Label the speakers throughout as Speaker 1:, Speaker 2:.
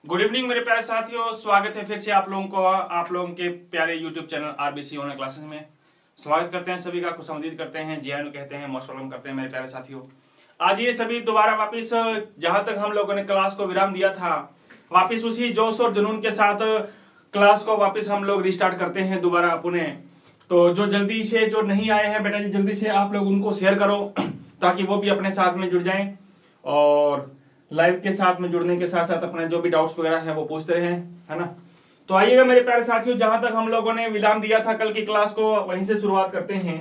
Speaker 1: Good evening मेरे प्यारे साथियों, स्वागत है फिर से आप लोगों के प्यारे YouTube channel RBC online classes में। स्वागत करते हैं सभी का, खुशामदीद करते हैं, जीआईएनओ कहते हैं, मोस्ट वेलकम करते हैं मेरे प्यारे साथियों। आज ये सभी दोबारा वापस जहां तक हम लोगों ने क्लास को विराम दिया था, वापस उसी जोश और जुनून के साथ क्लास को वापस हम लोग रिस्टार्ट करते हैं दोबारा पुनः। तो जो जल्दी से जो नहीं आए हैं बेटा जी, जल्दी से आप लोग उनको शेयर करो ताकि वो भी अपने साथ में जुड़ जाएं और लाइव के साथ में जुड़ने के साथ साथ अपने जो भी डाउट्स वगैरह हैं वो पूछते रहें, है ना। तो आइएगा मेरे प्यारे साथियों, जहां तक हम लोगों ने विराम दिया था कल की क्लास को वहीं से शुरुआत करते हैं।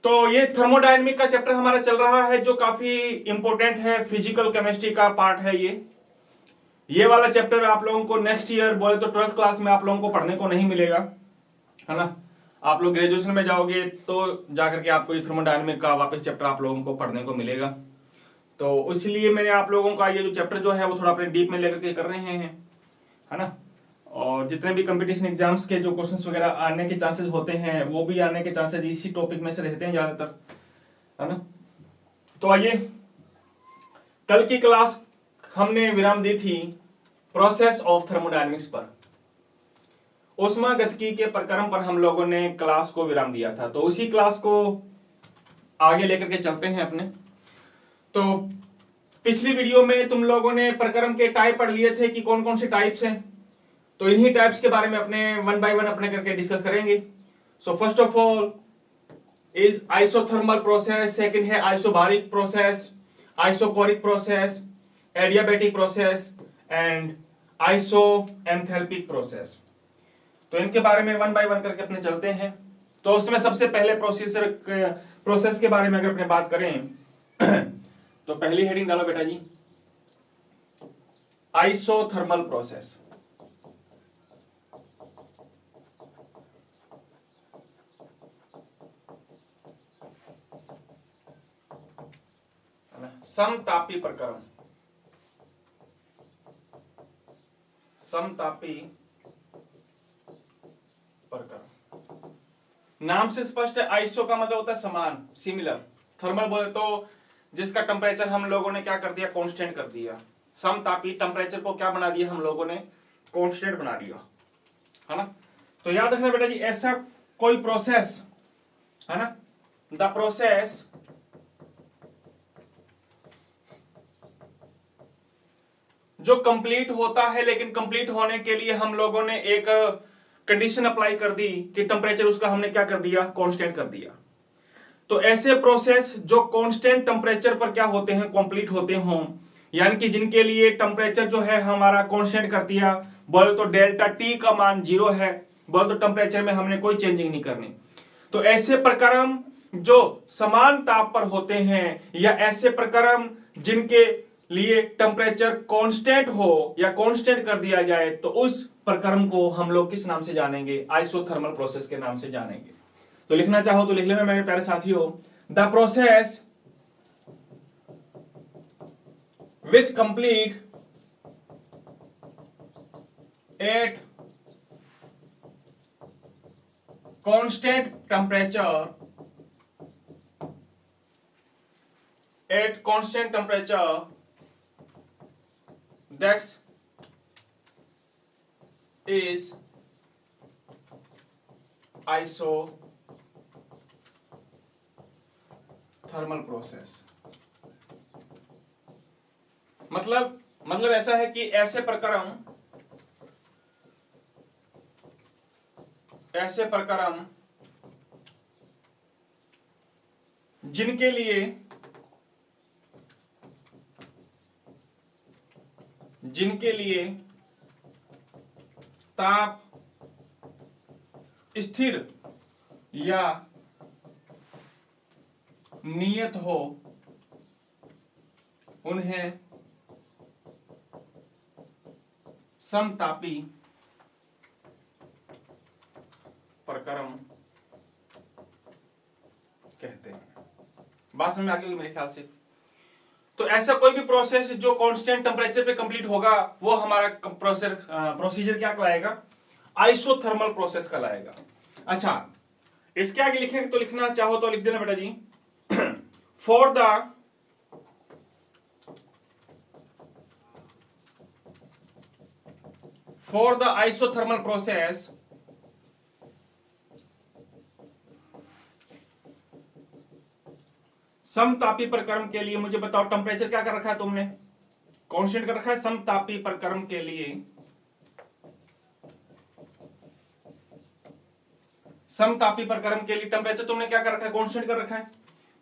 Speaker 1: तो ये थर्मोडायनेमिक का चैप्टर हमारा चल रहा है जो काफी इंपॉर्टेंट है, फिजिकल केमिस्ट्री का पार्ट है ये वाला चैप्टर आप लोगों को नेक्स्ट ईयर बोले तो 12th क्लास में आप लोगों को पढ़ने को नहीं मिलेगा, है ना। आप लोग ग्रेजुएशन में जाओगे तो जाकर के आपको ये थर्मोडायनेमिक का वापस चैप्टर आप लोगों को पढ़ने को मिलेगा। तो इसलिए मैंने आप लोगों का ये जो चैप्टर जो है वो थोड़ा अपने डीप में लेकर के कर रहे हैं, है ना। और जितने भी कंपटीशन एग्जाम्स के जो क्वेश्चंस वगैरह आने के चांसेस होते हैं वो भी आने के चांसेस इसी टॉपिक में से रहते हैं ज्यादातर, है ना। तो आइए, कल की क्लास हमने विराम दी थी प्रोसेस ऑफ थर्मोडायनेमिक्स पर, ऊष्मागतिकी के प्रक्रम पर हम लोगों ने क्लास को विराम दिया था। तो उसी क्लास को आगे लेकर के चलते हैं अपने। तो पिछली वीडियो में तुम लोगों ने प्रक्रम के टाइप पढ़ लिए थे कि कौन कौन से टाइप्स हैं, तो इन्हीं टाइप्स के बारे में अपने वन बाय वन अपने करके डिस्कस करेंगे। So first of all is isothermal process, second है isobaric process, isochoric process, adiabatic process and isoenthalpic process. तो इनके बारे में वन बाय वन करके अपने चलते हैं। तो उसमें सबसे पहले प्रोसेस के बारे में अगर अपने बात करें तो पहली हेडिंग डालो बेटा जी, आइसोथर्मल प्रोसेस। समतापी प्रक्रम, समतापी प्रक्रम नाम से स्पष्ट है। आइसो का मतलब होता है समान, सिमिलर। थर्मल बोले तो जिसका टेम्परेचर हम लोगों ने क्या कर दिया, कांस्टेंट कर दिया। समतापी टेम्परेचर को क्या बना दिया हम लोगों ने, कांस्टेंट बना दिया, है ना। तो याद रखना बेटा जी, ऐसा कोई प्रोसेस, है ना, द प्रोसेस जो कंप्लीट होता है, लेकिन कंप्लीट होने के लिए हम लोगों ने एक कंडीशन अप्लाई कर दी कि टेम्परेचर उसका हमने क्या कर दिया, कांस्टेंट कर दिया। तो ऐसे प्रोसेस जो कांस्टेंट टेम्परेचर पर क्या होते हैं, कंप्लीट होते हों, यानी कि जिनके लिए टेम्परेचर जो है हमारा कांस्टेंट कर दिया, बोले तो डेल्टा टी का मान 0 है, बोले तो टेम्परेचर में हमने कोई चेंजिंग नहीं करनी। तो ऐसे प्रक्रम जो समान ताप पर होते हैं, या ऐसे प्रक्रम जिनके लिए टेम्परेचर कांस्टेंट हो या कांस्टेंट कर दिया जाए, तो उस प्रक्रम को हम लोग किस नाम से जानेंगे, आइसोथर्मल प्रोसेस के नाम से जानेंगे। तो लिखना चाहो तो लिख लेना मेरे प्यारे साथियों, the process which complete at constant temperature, that is isothermal process। मतलब ऐसा है कि ऐसे प्रक्रम जिनके लिए ताप स्थिर या नियत हो, उन्हें समतापी प्रक्रम कहते हैं। बात समझ में आ गई मेरे ख्याल से। तो ऐसा कोई भी प्रोसेस जो कांस्टेंट टेम्परेचर पे कंप्लीट होगा वो हमारा प्रोसीजर क्या कहलाएगा, आइसोथर्मल प्रोसेस कहलाएगा। अच्छा, इसके आगे लिखेंगे तो लिखना चाहो तो लिख देना बेटा जी, for the for the isothermal process समतापी प्रक्रम के लिए मुझे बताओ टेम्परेचर क्या कर रखा है तुमने, कांस्टेंट कर रखा है। समतापी प्रक्रम के लिए, समतापी प्रक्रम के लिए टेम्परेचर तुमने क्या कर रखा है, कांस्टेंट कर रखा है।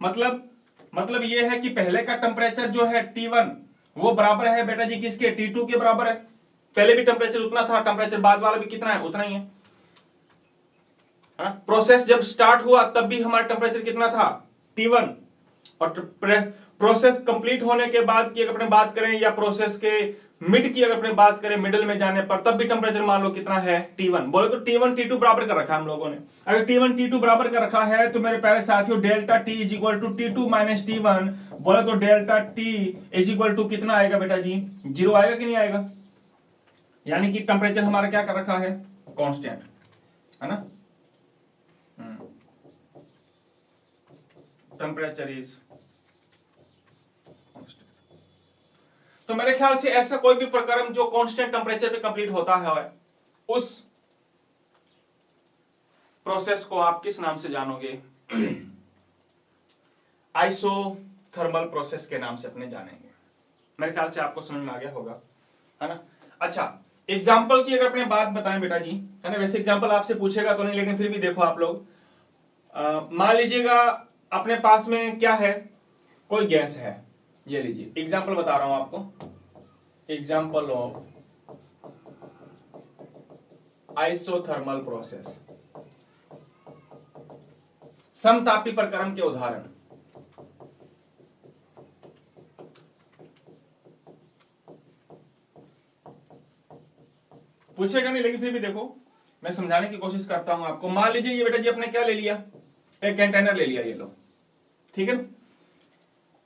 Speaker 1: मतलब ये है कि पहले का टेम्परेचर जो है T1 वो बराबर है बेटा जी किसके, T2 के बराबर है। पहले भी टेम्परेचर उतना था, टेम्परेचर बाद वाला भी कितना है, उतना ही है। प्रोसेस जब स्टार्ट हुआ तब भी हमारा टेम्परेचर कितना था, T1। और प्रोसेस कंप्लीट होने के बाद की अगर अपने बात करें, या प्रोसेस के मिड की अगर अपने बात करें, मिडिल में जाने पर तब भी टेम्परेचर मान लो कितना है, T1। बोले तो T1 T2 बराबर कर रखा है हम लोगों ने। अगर T1 T2 बराबर कर रखा है तो मेरे प्यारे साथियों delta T is equal to T2 minus T1, बोले तो delta T is equal to कितना आएगा बेटा जी, 0 आएगा कि नहीं आएगा। यानी कि टेम्परेचर हमारा क्या कर रखा है, कांस्टेंट है ना। टेम्परेचर इज, तो मेरे ख्याल से ऐसा कोई भी प्रक्रम जो कांस्टेंट टेम्परेचर पे कंप्लीट होता है उस प्रोसेस को आप किस नाम से जानोगे, आइसोथर्मल प्रोसेस के नाम से अपने जानेंगे। मेरे ख्याल से आपको समझ में आ गया होगा, है ना। अच्छा, एग्जाम्पल की अगर अपने बात बताएं बेटा जी, है ना। वैसे एग्जाम्पल आपसे पूछेगा तो नहीं, लेकिन फिर भी देखो आप लोग, मान लीजिएगा अपने पास में क्या है, कोई गैस है। ये लीजिए एग्जाम्पल बता रहा हूं आपको, एग्जाम्पल ऑफ आइसोथर्मल प्रोसेस, समतापी प्रक्रम के उदाहरण। पूछेगा नहीं, लेकिन फिर भी देखो मैं समझाने की कोशिश करता हूं आपको। मान लीजिए ये बेटा जी अपने क्या ले लिया, एक कंटेनर ले लिया, ये लो, ठीक है ना।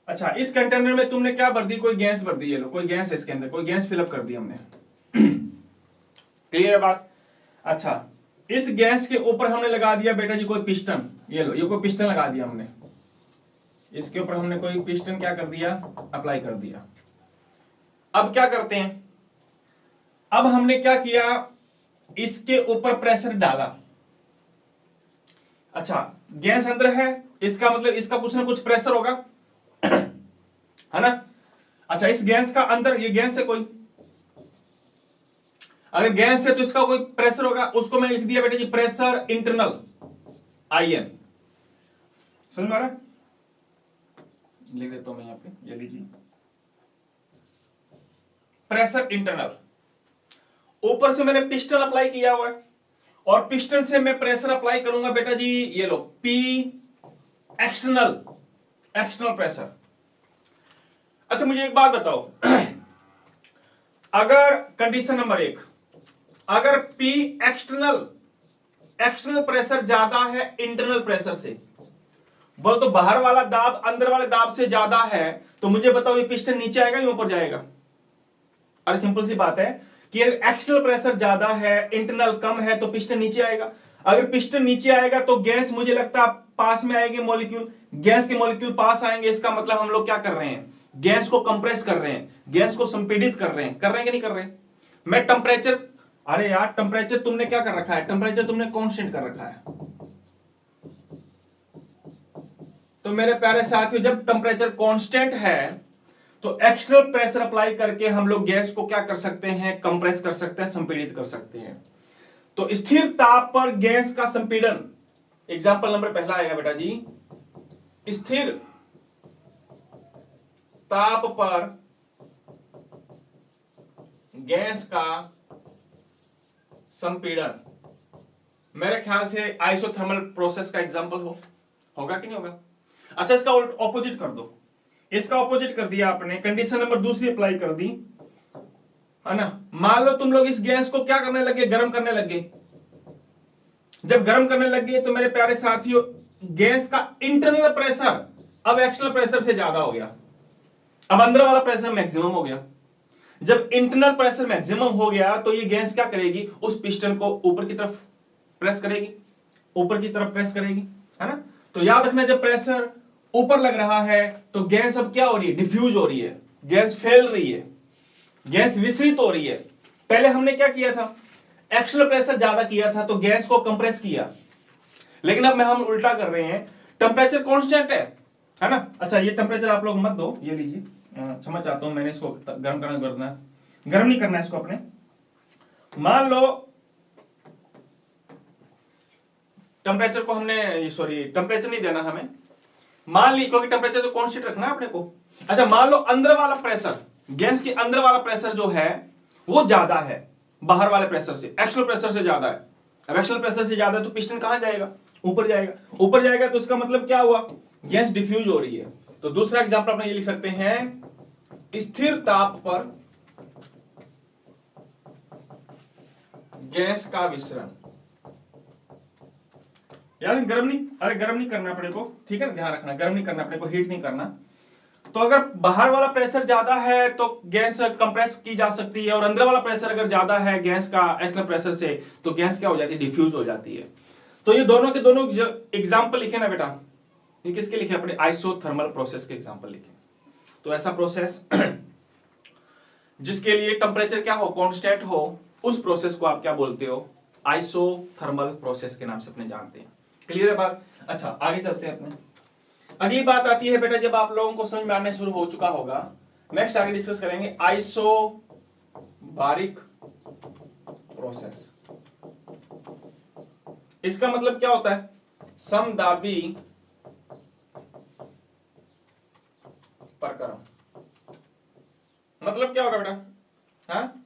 Speaker 1: अच्छा, इस कंटेनर में तुमने क्या भर दी, कोई गैस भर दी, ये लो कोई गैस है इसके अंदर, कोई गैस फिलअप कर दी हमने। क्लियर है बात। अच्छा, इस गैस के ऊपर हमने लगा दिया बेटा जी कोई पिस्टन, ये लो ये कोई पिस्टन लगा दिया हमने, इसके ऊपर हमने कोई पिस्टन क्या कर दिया, अप्लाई कर दिया। अब क्या करते हैं, अब हमने क्या किया, इसके ऊपर प्रेशर डाला। अच्छा, गैस अंदर है, इसका मतलब इसका कुछ ना कुछ प्रेशर होगा, है ना। अच्छा, इस गैस का अंदर, ये गैस है कोई, अगर गैस है तो इसका कोई प्रेशर होगा, उसको मैंने लिख दिया बेटा जी प्रेशर इंटरनल, IN। समझ में आ रहा है, लिख देता हूं मैं यहां पे, ये लीजिए प्रेशर इंटरनल। ऊपर से मैंने पिस्टन अप्लाई किया हुआ है, और पिस्टन से मैं प्रेशर अप्लाई करूंगा बेटा जी, ये लो P एक्सटर्नल, एक्सटर्नल प्रेशर। अच्छा, मुझे एक बात बताओ, अगर कंडीशन नंबर 1, अगर P एक्सटर्नल, एक्सटर्नल प्रेशर ज्यादा है इंटरनल प्रेशर से, बोल तो बाहर वाला दाब अंदर वाले दाब से ज्यादा है, तो मुझे बताओ ये पिस्टन नीचे आएगा या ऊपर जाएगा। अरे सिंपल सी बात है कि एक्सटर्नल प्रेशर ज्यादा है इंटरनल कम है, तो पिस्टन नीचे आएगा। अगर पिस्टन नीचे आएगा तो गैस मुझे लगता है पास में आएगी, मॉलिक्यूल, गैस के मॉलिक्यूल पास आएंगे, इसका मतलब हम लोग क्या कर रहे हैं, गैस को कंप्रेस कर रहे हैं, गैस को संपीड़ित कर रहे हैं कि नहीं कर रहे हैं। मैं टेम्परेचर, अरे यार टेम्परेचर तुमने क्या कर रखा है, टेम्परेचर तुमने कांस्टेंट कर रखा है। तो मेरे प्यारे साथियों, जब टेम्परेचर कांस्टेंट है तो एक्सटर्नल प्रेशर अप्लाई करके हम लोग गैस को क्या कर सकते हैं, कंप्रेस कर सकते हैं, संपीड़ित कर सकते हैं। तो स्थिर ताप पर गैस का संपीड़न, एग्जाम्पल नंबर पहला आएगा बेटा जी, स्थिर ताप पर गैस का संपीड़न। मेरे ख्याल से आइसोथर्मल प्रोसेस का एग्जाम्पल होगा कि नहीं होगा। अच्छा, इसका ऑपोजिट कर दो, इसका ऑपोजिट कर दिया आपने, कंडीशन नंबर दूसरी अप्लाई कर दी, है ना। मान लो तुम लोग इस गैस को क्या करने लगे, गर्म करने लगे। जब गर्म करने लगे तो मेरे प्यारे साथियों, गैस का इंटरनल प्रेशर अब एक्सटर्नल प्रेशर से ज्यादा हो गया, अब अंदर वाला प्रेशर मैक्सिमम हो गया। जब इंटरनल प्रेशर मैक्सिमम हो गया तो ये गैस क्या करेगी, उस पिस्टन को ऊपर की तरफ प्रेस करेगी, ऊपर की तरफ प्रेस करेगी, है ना। तो याद रखना, जब प्रेशर ऊपर लग रहा है तो गैस अब क्या हो रही है, डिफ्यूज हो रही है, गैस फैल रही है, गैस विसरित हो रही है, पहले हमने क्या किया था, एक्चुअल प्रेशर ज्यादा किया था तो गैस को कंप्रेस किया, लेकिन अब हम उल्टा कर रहे हैं, टेम्परेचर कांस्टेंट है ना। अच्छा ये टेम्परेचर आप लोग मत दो, ये लीजिए, क्षमा चाहता हूं, मैंने इसको गर्म करना गर्म नहीं करना है इसको अपने। मान लो टेम्परेचर को हमने, सॉरी टेम्परेचर नहीं देना हमें, मान ली, क्योंकि टेम्परेचर तो कांस्टेंट रखना है अपने को। अच्छा मान लो अंदर वाला प्रेशर, गैस के अंदर वाला प्रेशर जो है वो ज्यादा है बाहर वाले प्रेशर से, एक्चुअल प्रेशर से ज्यादा है। अब एक्चुअल प्रेशर से ज्यादा है तो पिस्टन कहां जाएगा, ऊपर जाएगा, ऊपर जाएगा तो इसका मतलब क्या हुआ, गैस डिफ्यूज हो रही है। तो दूसरा एग्जांपल अपने ये लिख सकते हैं, स्थिर ताप पर गैस का विसरण। यार गर्म नहीं, अरे गर्म नहीं करना अपने को, ठीक है ना, ध्यान रखना, गर्म नहीं करना अपने को, हीट नहीं करना। तो अगर बाहर वाला प्रेशर ज्यादा है तो गैस कंप्रेस की जा सकती है, और अंदर वाला प्रेशर अगर ज्यादा है गैस का एक्चुअल प्रेशर से, तो गैस क्या हो जाती है, डिफ्यूज हो जाती है। तो ये दोनों के दोनों एग्जाम्पल लिखे ना बेटा, ये किसके लिखे, अपने आइसोथर्मल प्रोसेस के एग्जाम्पल लिखे। तो ऐसा प्रोसेस जिसके लिए टेम्परेचर क्या हो, कांस्टेंट हो, उस प्रोसेस को आप क्या बोलते हो, आइसोथर्मल प्रोसेस के नाम से अपने जानते हैं। क्लियर है बात। अच्छा आगे चलते हैं अपने। अगली बात आती है बेटा, जब आप लोगों को समझ में आने शुरू हो चुका होगा, नेक्स्ट आगे डिस्कस करेंगे आइसोबारिक प्रोसेस। इसका मतलब क्या होता है, समदाबी प्रक्रम। मतलब क्या होगा बेटा, हाँ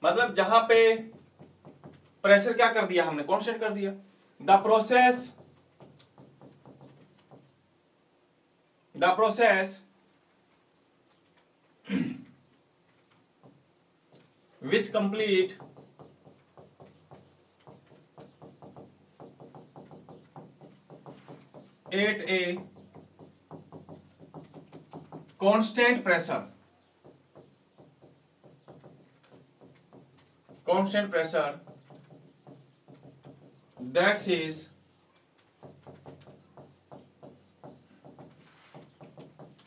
Speaker 1: मतलब जहां पे प्रेशर क्या कर दिया हमने, कांस्टेंट कर दिया। The process which complete at a constant pressure that is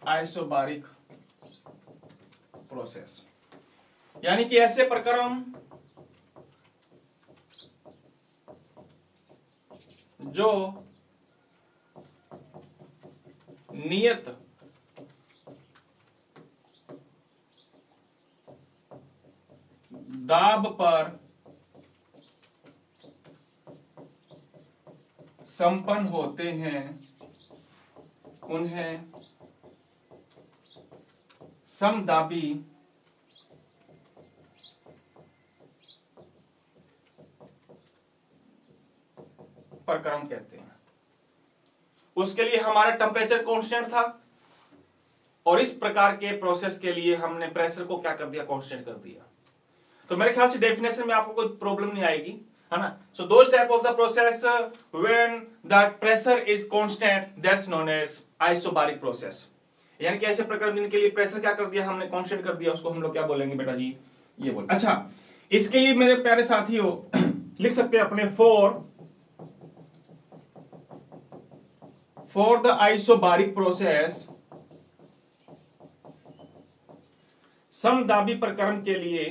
Speaker 1: isobaric process. यानी कि ऐसे प्रक्रम जो नियत दाब पर संपन्न होते हैं उन्हें समदाबी प्रक्रम कहते हैं। उसके लिए हमारा टेम्परेचर कांस्टेंट था, और इस प्रकार के प्रोसेस के लिए हमने प्रेशर को क्या कर दिया, कांस्टेंट कर दिया। तो मेरे ख्याल से डेफिनेशन में आपको कोई प्रॉब्लम नहीं आएगी, है ना। So those type of the process when the pressure is constant, that's known as isobaric process. यानी कि ऐसे प्रकार जिनके लिए प्रेशर क्या कर दिया हमने, कांस्टेंट कर दिया, उसको हम लोग क्या बोलेंगे बेटा जी, ये बोल। अच्छा इसके लिए मेरे प्यारे साथियों लिख सकते हैं अपने, फॉर द आइसोबारिक प्रोसेस, समदाबी प्रक्रम के लिए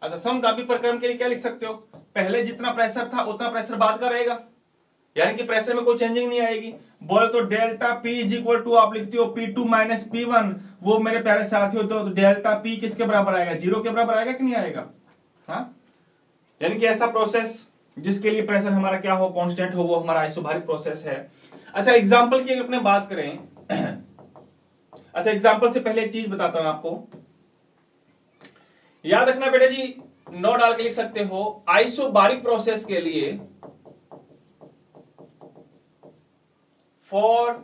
Speaker 1: अच्छा समदाबी प्रक्रम के लिए क्या लिख सकते हो, पहले जितना प्रेशर था उतना प्रेशर बाद का रहेगा, यानी कि प्रेशर में कोई चेंजिंग नहीं आएगी। बोले तो delta P is equal to आप लिखते हो P2 माइनस P1, वो मेरे प्यारे साथियों तो डेल्टा पी किसके बराबर आएगा, 0 के बराबर आएगा कि नहीं आएगा। हाँ यानी कि ऐसा प्रोसेस जिसके लिए प्रेशर हमारा क्या हो, कांस्टेंट हो, वो हमारा आइसोबारिक प्रोसेस है। अच्छा एग्जांपल की अगर अपने बात करें, अच्छा एग्जांपल से पहले एक चीज बताता हूं आपको, याद रखना बेटा जी, नो डाल के लिख सकते हो, आइसोबारिक प्रोसेस के लिए फॉर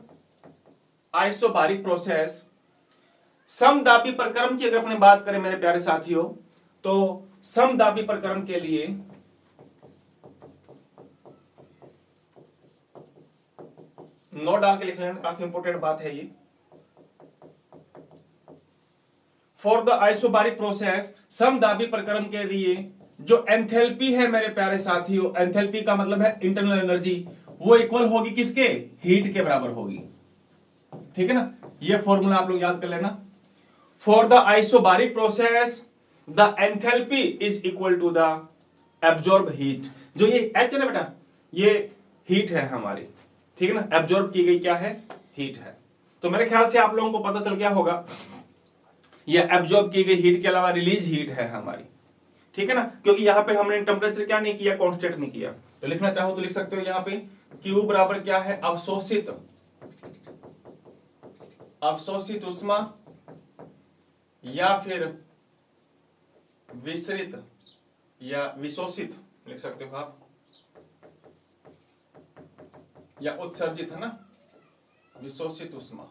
Speaker 1: आइसोबारिक प्रोसेस समदाबी प्रक्रम की अगर अपने बात करें मेरे प्यारे साथियों, तो समदाबी प्रक्रम के लिए नो डाल के लिख लेना, काफी इंपोर्टेंट बात है ये। फॉर द आइसोबारिक प्रोसेस, समदाबी प्रक्रम के लिए जो एंथैल्पी है मेरे प्यारे साथियों, एंथैल्पी का मतलब है इंटरनल एनर्जी, वो इक्वल होगी किसके, हीट के बराबर होगी। ठीक है ना, ये फॉर्मूला आप लोग याद कर लेना। For the isobaric process the enthalpy is equal to the absorb heat. जो ये एच है ना बेटा, ये हीट है हमारी, ठीक है ना, एब्जॉर्ब की गई क्या है, हीट है। तो मेरे ख्याल से आप लोगों को पता चल गया होगा, ये एब्जॉर्ब की गई हीट के अलावा रिलीज हीट है हमारी, ठीक है ना, क्योंकि यहां पे हमने टेम्परेचर क्या नहीं किया, कांस्टेंट नहीं किया। तो लिखना चाहो तो लिख सकते हो यहां पे Q बराबर क्या है, अवशोषित उष्मा या फिर विसरित या विशोषित लिख सकते हो आप, या उत्सर्जित, है ना, विशोषित उष्मा।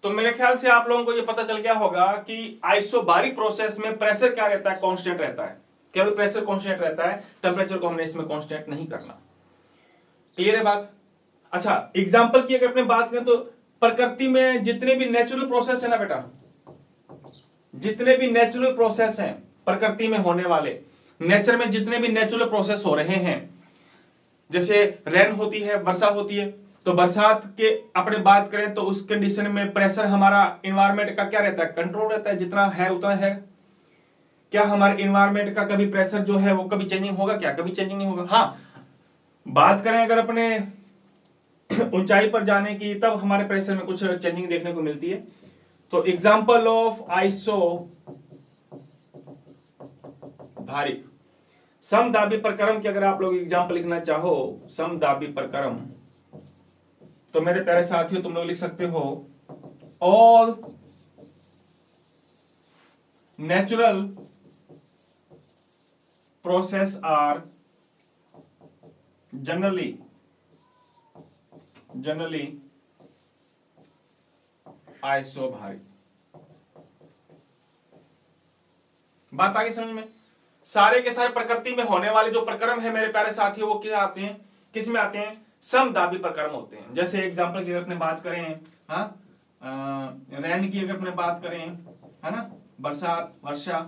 Speaker 1: तो मेरे ख्याल से आप लोगों को ये पता चल गया होगा कि आइसोबारिक प्रोसेस में प्रेशर क्या रहता है, कांस्टेंट रहता है, केवल प्रेशर कांस्टेंट रहता है, टेम्परेचर को हमने इसमें कांस्टेंट नहीं करना। क्लियर है बात? अच्छा, एग्जांपल की अगर अपने बात करें तो प्रकृति में जितने भी नेचुरल प्रोसेस है ना बेटा, जितने भी नेचुरल प्रोसेस हैं प्रकृति में होने वाले, नेचर में जितने भी नेचुरल प्रोसेस हो रहे हैं, जैसे रेन होती है, वर्षा होती है, तो बरसात के अपने बात करें तो उस कंडीशन में प्रेशर हमारा इन्वायरमेंट का क्या रहता है, कंट्रोल रहता है, जितना है उतना है। क्या हमारे इन्वायरमेंट का कभी प्रेशर जो है वो कभी चेंजिंग होगा क्या, कभी चेंजिंग नहीं होगा। हाँ, बात करें अगर अपने ऊंचाई पर जाने की, तब हमारे प्रेशर में कुछ चेंजिंग देखने को मिलती है। तो एग्जांपल ऑफ आइसोबारिक समदाबी प्रक्रम की अगर आप लोग एग्जांपल लिखना चाहो, समदाबी प्रक्रम, तो मेरे प्यारे साथियों तुम लोग लिख सकते हो all natural process are generally isobaric. बात आगे समझ में? सारे के सारे प्रकृति में होने वाले जो प्रक्रम है मेरे प्यारे साथियों, वो क्या आते हैं, किस में आते हैं, समदाबी प्रक्रम होते हैं। जैसे एग्जांपल की अगर अपने बात करें, हाँ, रैन की अगर अपने बात करें, है ना, बरसात, वर्षा,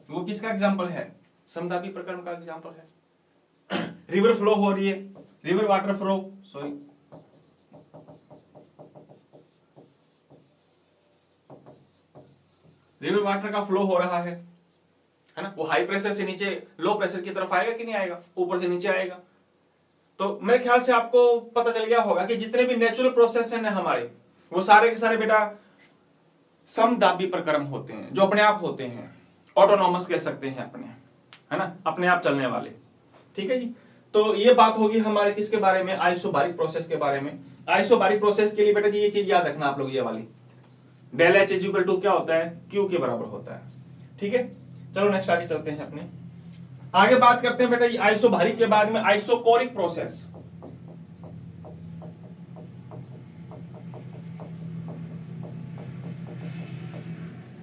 Speaker 1: वो किसका एग्जांपल है, समदाबी प्रक्रम का एग्जांपल है। रिवर फ्लो हो रही है, river water flow, sorry, river water का फ्लो हो रहा है ना, वो हाई प्रेशर से नीचे लो प्रेशर की तरफ आएगा कि नहीं आएगा, ऊपर से नीचे आएगा। तो मेरे ख्याल से आपको पता चल गया होगा कि जितने भी नेचुरल प्रोसेस हैं हमारे, वो सारे के सारे बेटा समदाबी प्रक्रम होते हैं, जो अपने आप होते हैं, ऑटोनॉमस कह सकते हैं अपने, है ना, अपने आप चलने वाले। ठीक है जी। तो ये बात होगी हमारे किसके बारे में, आइसोबारिक प्रोसेस के बारे में। आइसोबारिक प्रोसेस के लिए बेटा जी ये चीज याद रखना आप लोग, ये वाली del H is equal to क्या होता है, क्यू के बराबर होता है। ठीक है, चलो नेक्स्ट आगे चलते हैं अपने, आगे बात करते हैं बेटा ये आइसोबारिक के बाद में आइसोकोरिक प्रोसेस।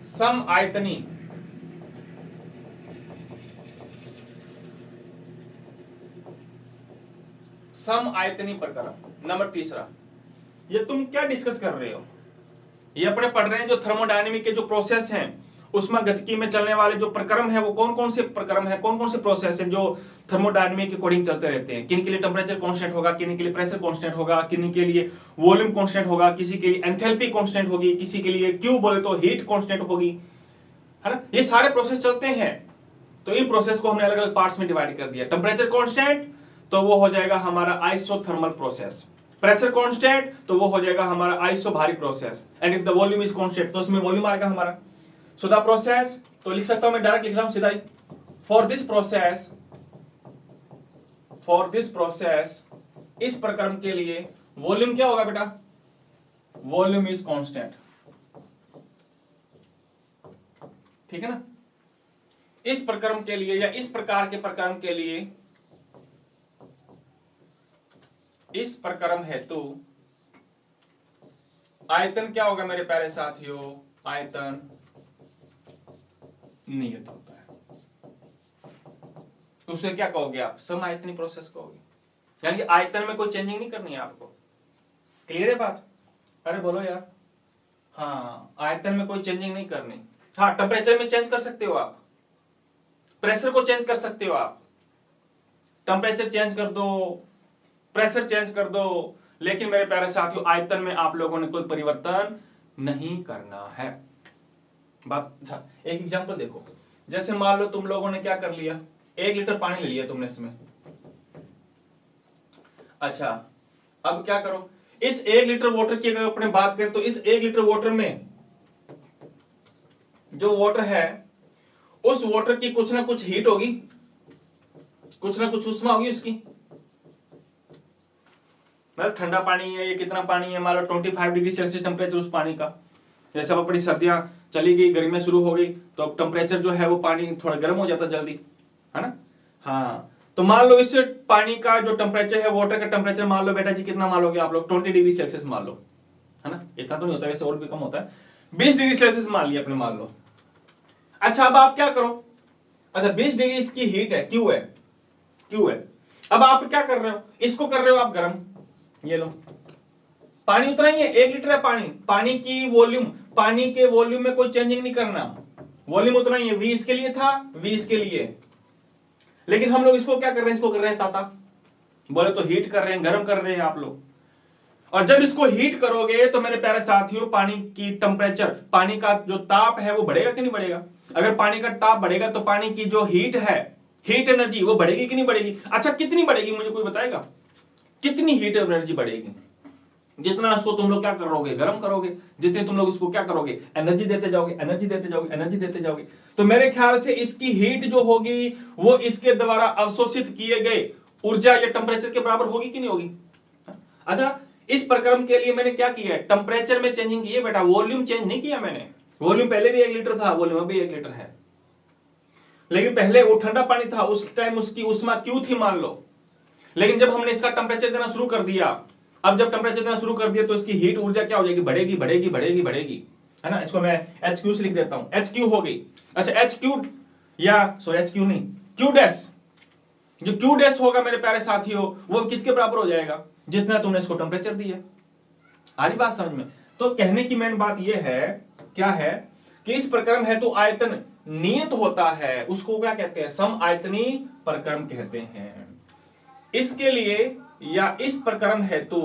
Speaker 1: सम आयतनी प्रक्रम। नंबर तीसरा, ये तुम क्या डिस्कस कर रहे हो, ये अपने पढ़ रहे हैं जो थर्मोडायनेमिक के जो प्रोसेस हैं उसमें गतिकी में चलने वाले जो प्रक्रम है, वो कौन कौन से प्रक्रम है, कौन कौन से प्रोसेस हैं जो थर्मोडायनेमिक के अकॉर्डिंग चलते रहते हैं। किन के लिए टेम्परेचर कांस्टेंट होगा, किन के लिए प्रेशर कांस्टेंट होगा, किन के लिए वॉल्यूम कांस्टेंट होगा, किसी के लिए एंथैल्पी कांस्टेंट होगी, किसी के लिए क्यू बोले तो हीट कांस्टेंट होगी, है ना। ये सारे प्रोसेस चलते हैं, तो इन प्रोसेस को हमने अलग अलग पार्ट्स में डिवाइड कर दिया। टेम्परेचर कांस्टेंट तो वो हो जाएगा हमारा आइसोथर्मल प्रोसेस, प्रेशर कांस्टेंट तो वो हो जाएगा हमारा isobaric process, and if the volume is constant तो उसमें वॉल्यूम आएगा हमारा। सो द प्रोसेस, तो लिख सकता हूं मैं, डायरेक्ट लिख रहा हूं सीधा ही, फॉर दिस प्रोसेस, इस प्रक्रम के लिए वॉल्यूम क्या होगा बेटा, वॉल्यूम इज कांस्टेंट। ठीक है ना, इस प्रक्रम के लिए या इस प्रकार के प्रक्रम के लिए, इस प्रक्रम हेतु आयतन क्या होगा मेरे प्यारे साथियों, आयतन नियत होता है। उसे क्या कहोगे आप, समआयतनी प्रोसेस कहोगे, यानी कि आयतन में कोई चेंजिंग नहीं करनी है आपको। क्लियर है बात? अरे बोलो यार। हाँ, आयतन में कोई चेंजिंग नहीं करनी। हाँ, टेम्परेचर में चेंज कर सकते हो आप, प्रेशर को चेंज कर सकते हो आप, टेम्परेचर चेंज कर दो, प्रेशर चेंज कर दो, लेकिन मेरे प्यारे साथियों आयतन में आप लोगों ने कोई परिवर्तन नहीं करना है। बात अच्छा, एक एग्जांपल देखो, जैसे मान लो तुम लोगों ने क्या कर लिया, 1 लीटर पानी ले लिया तुमने इसमें। अच्छा, अब क्या करो, इस 1 लीटर वाटर की अगर अपने बात करें तो इस 1 लीटर वाटर में जो वाटर है उस वाटर की कुछ ना कुछ हीट होगी, कुछ ना कुछ ऊष्मा होगी उसकी। मतलब ठंडा पानी है, ये कितना पानी है, मान लो 25 डिग्री सेल्सियस टेम्परेचर उस पानी का। जैसे अब अपनी सर्दियां चली गई, गर्मियां शुरू हो गई, तो अब टेम्परेचर जो है वो पानी थोड़ा गर्म हो जाता जल्दी, है ना। हाँ, तो मान लो इस पानी का जो टेम्परेचर है, वाटर का टेम्परेचर मान लो बेटा जी कितना मान लोगे आप लोग, 20 डिग्री सेल्सियस मान लो, है ना। इतना तो नहीं होता वैसे, और भी कम होता है, 20 डिग्री सेल्सियस मान लिया अपने, मान लो। अच्छा, अब आप क्या करो, अच्छा 20 डिग्री इसकी हीट है, क्यू है, क्यू है। अब आप क्या कर रहे हो, इसको कर रहे हो आप गर्म, ये लो पानी उतना ही है, 1 लीटर है पानी, पानी की वॉल्यूम, पानी के वॉल्यूम में कोई चेंजिंग नहीं करना, वॉल्यूम उतना ही है, 20 के लिए था, 20 के लिए। लेकिन हम लोग इसको क्या कर रहे हैं, इसको कर रहे हैं ताता, बोले तो हीट कर रहे हैं, गर्म कर रहे हैं आप लोग। और जब इसको हीट करोगे तो मेरे प्यारे साथियों पानी की टेम्परेचर, पानी का जो ताप है वो बढ़ेगा कि नहीं बढ़ेगा। अगर पानी का ताप बढ़ेगा तो पानी की जो हीट है, हीट एनर्जी, वो बढ़ेगी कि नहीं बढ़ेगी। अच्छा, कितनी बढ़ेगी मुझे कोई बताएगा, कितनी हीट एनर्जी बढ़ेगी। जितना उसको तुम लोग क्या करोगे, गर्म करोगे, जितने तुम लोग इसको क्या करोगे, एनर्जी देते जाओगे, एनर्जी देते जाओगे, एनर्जी देते जाओगे, तो मेरे ख्याल से इसकी हीट जो होगी वो इसके द्वारा अवशोषित किए गए ऊर्जा या टेम्परेचर के बराबर होगी कि नहीं होगी। अच्छा, इस प्रक्रम के लिए मैंने क्या किया है, टेम्परेचर में चेंजिंग की है बेटा, वॉल्यूम चेंज नहीं किया मैंने। वॉल्यूम पहले भी 1 लीटर था, वॉल्यूम अभी 1 लीटर है, लेकिन पहले वो ठंडा पानी था, उस टाइम उसकी ऊष्मा क्यू थी मान लो। लेकिन जब हमने इसका टेम्परेचर देना शुरू कर दिया, अब जब टेम्परेचर देना शुरू कर दिया तो इसकी हीट ऊर्जा क्या हो जाएगी, बढ़ेगी बढ़ेगी बढ़ेगी बढ़ेगी, है ना। इसको मैं एच क्यू से लिख देता हूं, एच क्यू हो गई। अच्छा, एच क्यू या सॉरी एच क्यू नहीं, क्यू डैश, जो क्यू डैश होगा मेरे प्यारे साथियों वो किसके बराबर हो जाएगा, जितना तुमने इसको टेम्परेचर दिया। आ रही बात समझ में। तो कहने की मेन बात यह है, क्या है कि इस प्रक्रम हेतु आयतन नियत होता है, उसको क्या कहते हैं, सम आयतनी प्रक्रम कहते हैं। इसके लिए या इस प्रक्रम हेतु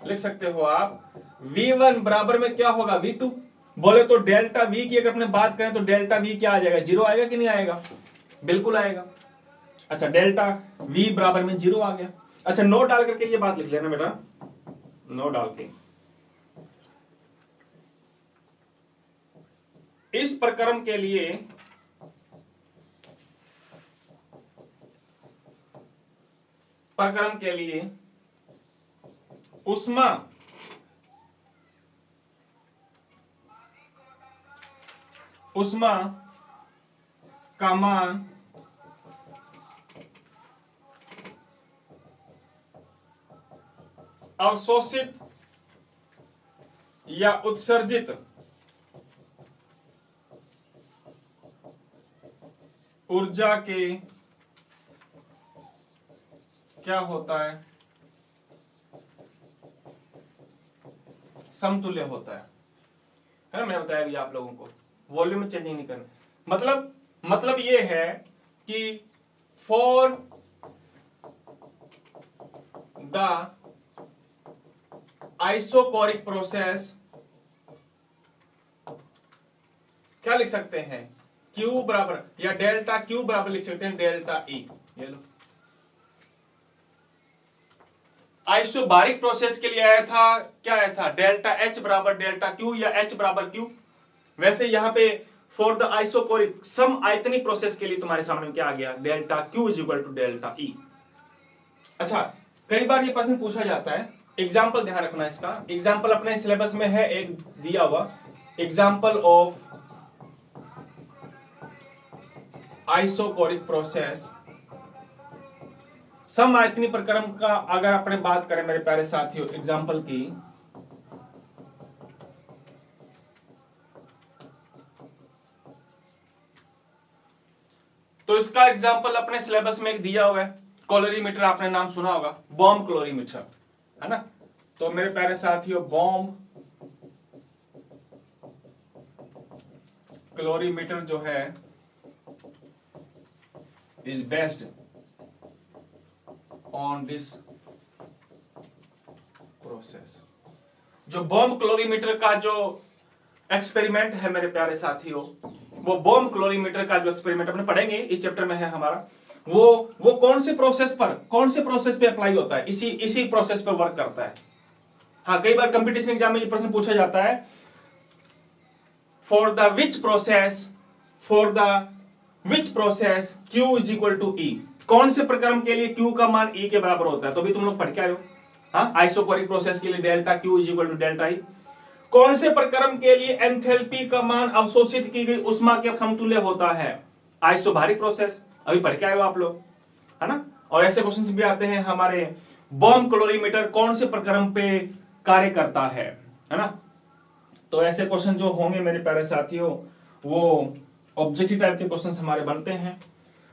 Speaker 1: लिख सकते हो आप V1 बराबर में क्या होगा, V2। बोले तो डेल्टा V की अगर अपने बात करें तो डेल्टा V क्या आ जाएगा, 0 आएगा कि नहीं आएगा, बिल्कुल आएगा। अच्छा, डेल्टा V बराबर में 0 आ गया। अच्छा, नोट डाल करके ये बात लिख लेना बेटा, नोट डाल के, इस प्रक्रम के लिए उष्मा का मान अवशोषित या उत्सर्जित ऊर्जा के क्या होता है, समतुल्य होता है ना। मैंने बताया भी आप लोगों को, वॉल्यूम में चेंजिंग नहीं करना। मतलब ये है कि फॉर द आइसोकोरिक प्रोसेस क्या लिख सकते हैं, Q बराबर या डेल्टा Q बराबर लिख सकते हैं डेल्टा E। ये लो, आइसोबारिक प्रोसेस के लिए आया था, क्या आया था, डेल्टा H बराबर डेल्टा Q या H बराबर Q। वैसे यहां पे फॉर द आइसोकोरिक सम आयतनी प्रोसेस के लिए तुम्हारे सामने क्या आ गया, delta Q is equal to delta E। अच्छा, कई बार ये प्रश्न पूछा जाता है, एग्जाम्पल ध्यान रखना इसका, एग्जाम्पल अपने सिलेबस में है एक दिया हुआ, एग्जाम्पल ऑफ आइसोकोरिक प्रोसेस सम आयतनी प्रक्रम का अगर अपने बात करें मेरे प्यारे साथियों एग्जाम्पल की, तो इसका एग्जाम्पल अपने सिलेबस में एक दिया हुआ है, कैलोरीमीटर, आपने नाम सुना होगा, बॉम्ब कैलोरीमीटर, है ना। तो मेरे प्यारे साथियों बॉम्ब कैलोरीमीटर जो है is based on this process. जो बॉम्ब क्लोरीमीटर का जो एक्सपेरिमेंट है मेरे प्यारे साथियों, वो बॉम्ब क्लोरीमीटर का जो एक्सपेरिमेंट अपने पढ़ेंगे इस चैप्टर में है हमारा, वो कौन से प्रोसेस पे अप्लाई होता है, इसी प्रोसेस पे वर्क करता है। हाँ, कई बार कंपटीशन एग्जाम में ये प्रश्न पूछा जाता है, for the which process Q is equal to E, कौन से प्रक्रम के लिए Q का मान E के बराबर होता है। तो अभी तुम लोग पढ़ के आए हो, हाँ, आइसोकोरिक प्रोसेस के लिए delta Q is equal to delta E। कौन से प्रक्रम के लिए एंथैल्पी का मान अवशोषित की गई उष्मा के समतुल्य होता है, आइसोबारिक प्रोसेस, अभी पढ़ के आए हो आप लोग, है ना। और ऐसे क्वेश्चन भी आते हैं हमारे, बॉम्ब क्लोरीमीटर कौन से प्रक्रम पे कार्य करता है ना। तो ऐसे क्वेश्चन जो होंगे मेरे प्यारे साथियों, वो ऑब्जेक्टिव टाइप के क्वेश्चन हमारे बनते हैं।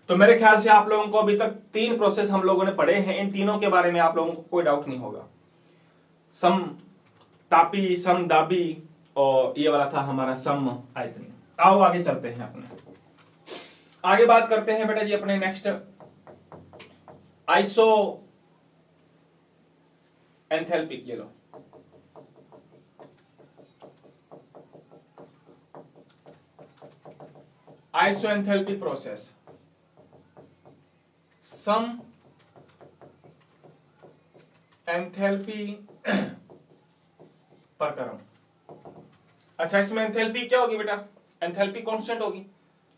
Speaker 1: तो मेरे ख्याल से आप लोगों को अभी तक 3 प्रोसेस हम लोगों ने पढ़े हैं, इन तीनों के बारे में आप लोगों को कोई डाउट नहीं होगा। सम तापी, सम दाबी, और ये वाला था हमारा सम आयतनी। आओ आगे चलते हैं, अपने आगे बात करते हैं बेटा जी अपने नेक्स्ट आइसो एंथैल्पी। ये लो, आइसोएंथैल्पी प्रोसेस, सम एंथैल्पी प्रक्रम। अच्छा, इसमें एंथैल्पी क्या होगी बेटा, एंथैल्पी कांस्टेंट होगी।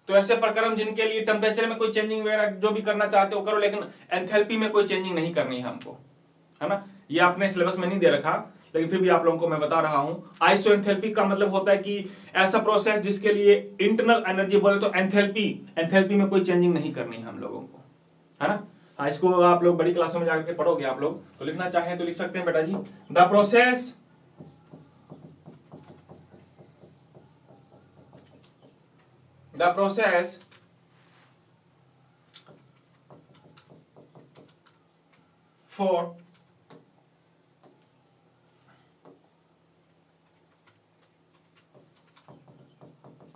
Speaker 1: तो ऐसे प्रक्रम जिनके लिए टेम्परेचर में कोई चेंजिंग वगैरह जो भी करना चाहते हो करो, लेकिन एंथैल्पी में कोई चेंजिंग नहीं करनी है हमको, है ना। ये आपने सिलेबस में नहीं दे रखा, लेकिन फिर भी आप लोगों को मैं बता रहा हूं। आइसोएंथैल्पी का मतलब होता है कि ऐसा प्रोसेस जिसके लिए इंटरनल एनर्जी बोले तो एंथैल्पी में कोई चेंजिंग नहीं करनी है हम लोगों को, है ना। हाँ, इसको आप लोग बड़ी क्लासों में जाकर पढ़ोगे आप लोग, तो लिखना चाहें तो लिख सकते हैं बेटा जी, the process for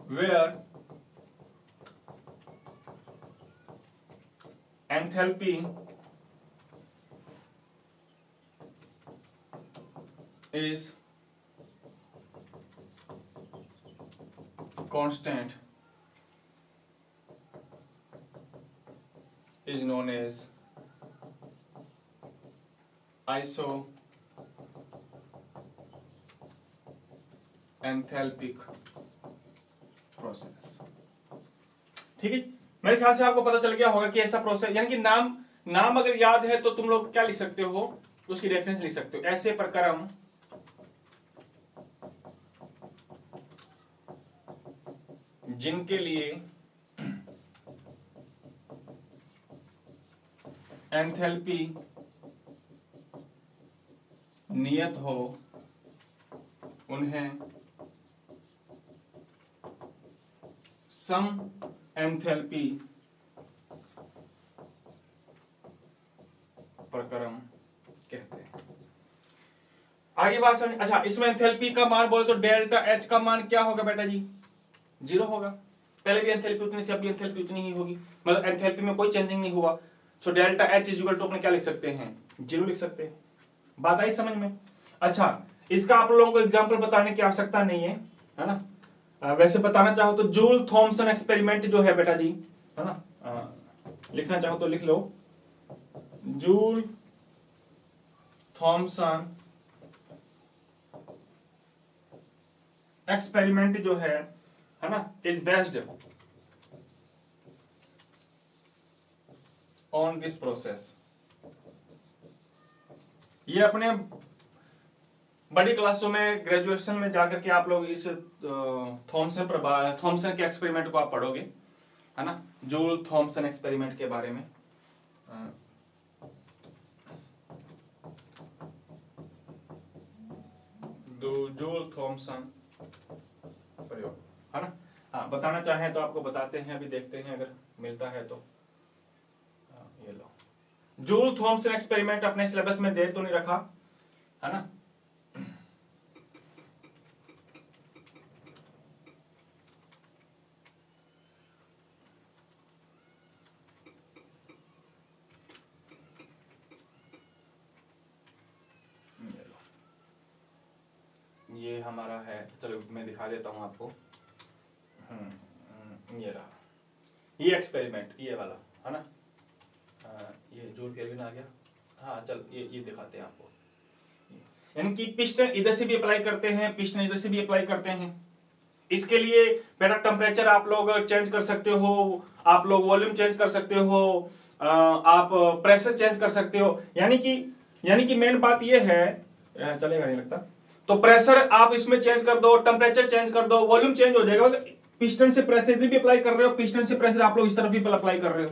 Speaker 1: where enthalpy is constant is known as isoenthalpic process. ठीक है, मेरे ख्याल से आपको पता चल गया होगा कि ऐसा प्रोसेस, यानी कि नाम अगर याद है तो तुम लोग क्या लिख सकते हो, उसकी रेफरेंस लिख सकते हो। ऐसे प्रक्रम जिनके लिए एंथैल्पी नियत हो उन्हें सम एंथैल्पी प्रक्रम कहते हैं। आगे बात समझ। अच्छा, इसमें एंथैल्पी का मान बोले तो डेल्टा एच का मान क्या होगा बेटा जी, 0 होगा। पहले भी एंथैल्पी उतनी थी, अब भी एंथैल्पी उतनी ही होगी, मतलब एंथैल्पी में कोई चेंजिंग नहीं हुआ। So delta H is equal to अपने क्या लिख सकते हैं, 0 लिख सकते हैं। बात आई समझ में। अच्छा, इसका आप लोगों को एग्जाम्पल बताने की आवश्यकता नहीं है ना। वैसे बताना चाहो तो जूल थॉमसन एक्सपेरिमेंट जो है बेटा जी, है ना, लिखना चाहो तो लिख लो, जूल थॉमसन एक्सपेरिमेंट जो है ना, is based on this process. ये अपने बड़ी क्लासों में ग्रेजुएशन में जाकर के आप लोग इस थॉमसन के एक्सपेरिमेंट को आप पढ़ोगे, है ना, जूल थॉमसन एक्सपेरिमेंट के बारे में। जूल थॉमसन प्रयोग, है ना। हाँ, बताना चाहें तो आपको बताते हैं, अभी देखते हैं अगर मिलता है तो। ये लो, जूल थॉमसन एक्सपेरिमेंट अपने सिलेबस में दे तो नहीं रखा, है ना। ये हमारा है, चलो मैं दिखा देता हूँ आपको। ये रहा, ये एक्सपेरिमेंट, ये वाला है ना। ये जूल केल्विन आ गया। हाँ चल ये दिखाते हैं आपको। यानी कि पिस्टन इधर से भी अप्लाई करते हैं, पिस्टन इधर से भी अप्लाई करते हैं। इसके लिए बेटा टेम्परेचर आप लोग चेंज कर सकते हो, आप लोग वॉल्यूम चेंज कर सकते हो, आप प्रेशर चेंज कर सकते हो। यानी कि मेन बात ये है, चलेगा नहीं लगता, तो प्रेशर आप इसमें चेंज कर दो, टेम्परेचर चेंज कर दो, वॉल्यूम चेंज हो जाएगा। मतलब पिस्टन से प्रेशर इधर भी अप्लाई कर रहे हो, पिस्टन से प्रेशर आप लोग इस तरफ भी अप्लाई कर रहे हो,